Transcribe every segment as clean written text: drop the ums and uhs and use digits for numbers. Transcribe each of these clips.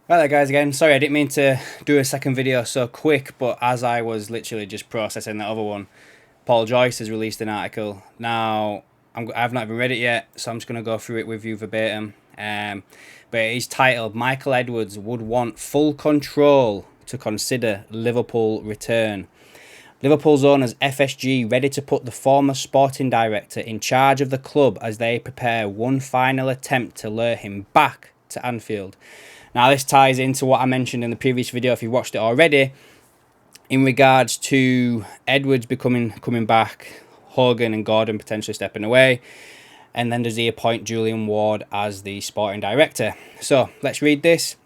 Right there guys again, sorry I didn't mean to do a second video so quick, but as I was literally just processing the other one, Paul Joyce has released an article. Now, I've not even read it yet, so I'm just going to go through it with you verbatim. But it's titled, Michael Edwards would want full control to consider Liverpool return. Liverpool's owners FSG ready to put the former sporting director in charge of the club as they prepare one final attempt to lure him back to Anfield. Now this ties into what I mentioned in the previous video if you watched it already, in regards to Edwards coming back, Hogan and Gordon potentially stepping away, and then does he appoint Julian Ward as the sporting director. So let's read this.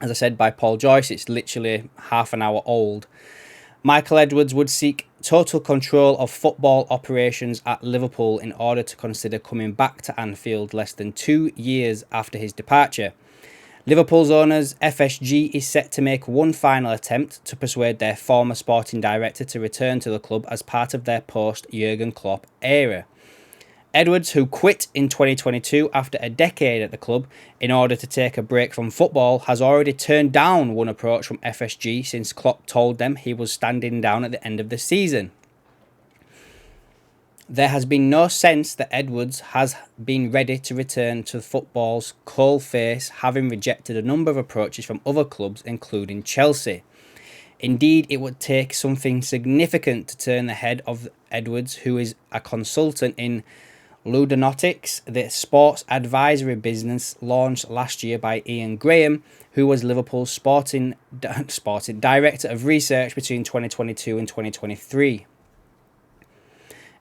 As I said, by Paul Joyce, it's literally half an hour old. Michael Edwards would seek total control of football operations at Liverpool in order to consider coming back to Anfield less than 2 years after his departure. Liverpool's owners, FSG, is set to make one final attempt to persuade their former sporting director to return to the club as part of their post-Jurgen Klopp era. Edwards, who quit in 2022 after a decade at the club in order to take a break from football, has already turned down one approach from FSG since Klopp told them he was standing down at the end of the season. There has been no sense that Edwards has been ready to return to football's coalface, having rejected a number of approaches from other clubs, including Chelsea. Indeed, it would take something significant to turn the head of Edwards, who is a consultant in Ludonautics, the sports advisory business launched last year by Ian Graham, who was Liverpool's sporting director of research between 2022 and 2023.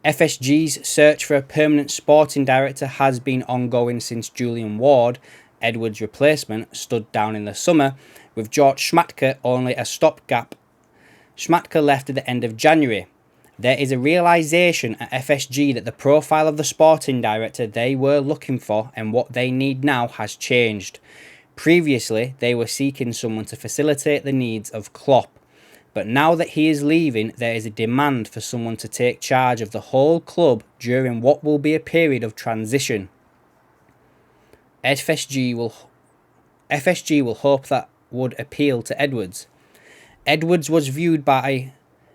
FSG's search for a permanent sporting director has been ongoing since Julian Ward, Edwards' replacement, stood down in the summer, with George Schmadtke only a stopgap. Schmadtke left at the end of January. There is a realisation at FSG that the profile of the sporting director they were looking for and what they need now has changed. Previously, they were seeking someone to facilitate the needs of Klopp. But now that he is leaving, there is a demand for someone to take charge of the whole club during what will be a period of transition. FSG will hope that would appeal to Edwards. Edwards was viewed by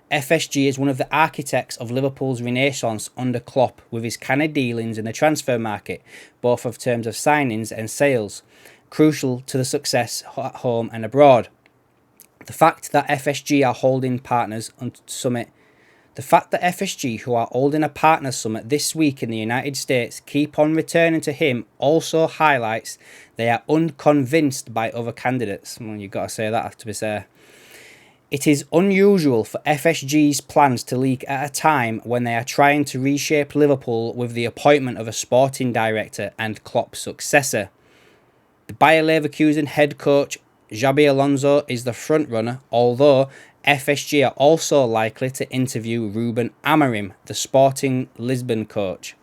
FSG as one of the architects of Liverpool's renaissance under Klopp, with his canny dealings in the transfer market, both in terms of signings and sales, crucial to the success at home and abroad. The fact that FSG are holding partners on summit, who are holding a partners summit this week in the United States, keep on returning to him also highlights they are unconvinced by other candidates. Well, you've got to say that to be fair. It is unusual for FSG's plans to leak at a time when they are trying to reshape Liverpool with the appointment of a sporting director and Klopp's successor. The Bayer Leverkusen head coach Xabi Alonso is the frontrunner, although FSG are also likely to interview Ruben Amorim, the Sporting Lisbon coach.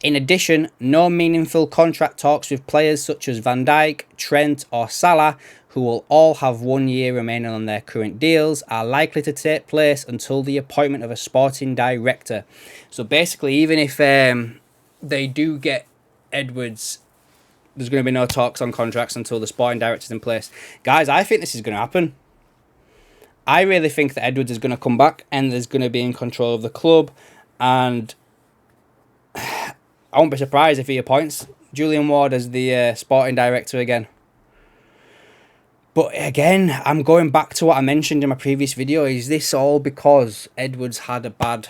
In addition, no meaningful contract talks with players such as Van Dijk, Trent or Salah, who will all have 1 year remaining on their current deals, are likely to take place until the appointment of a sporting director. So basically, even if they do get Edwards, there's going to be no talks on contracts until the sporting director's in place. Guys, I think this is going to happen. I really think that Edwards is going to come back and is going to be in control of the club. And I won't be surprised if he appoints Julian Ward as the sporting director again. But again, I'm going back to what I mentioned in my previous video. Is this all because Edwards had a bad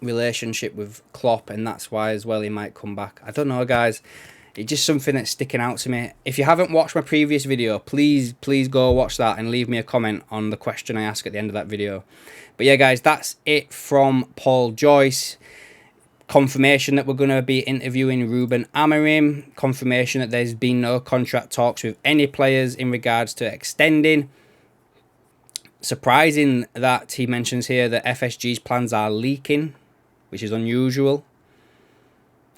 relationship with Klopp and that's why as well he might come back? I don't know, guys. It's just something that's sticking out to me. If you haven't watched my previous video, please go watch that and leave me a comment on the question I ask at the end of that video. But yeah, guys, that's it from Paul Joyce. Confirmation that we're going to be interviewing Ruben Amorim. Confirmation that there's been no contract talks with any players in regards to extending. Surprising that he mentions here that FSG's plans are leaking, which is unusual.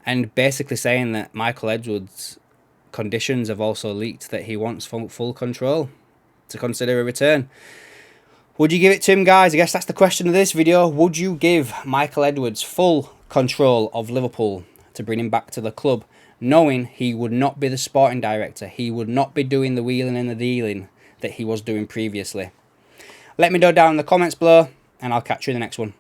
And basically saying that Michael Edwards' conditions have also leaked that he wants full control to consider a return. Would you give it to him, guys? I guess that's the question of this video. Would you give Michael Edwards full control of Liverpool to bring him back to the club knowing he would not be the sporting director. He would not be doing the wheeling and the dealing that he was doing previously. Let me know down in the comments below, and I'll catch you in the next one.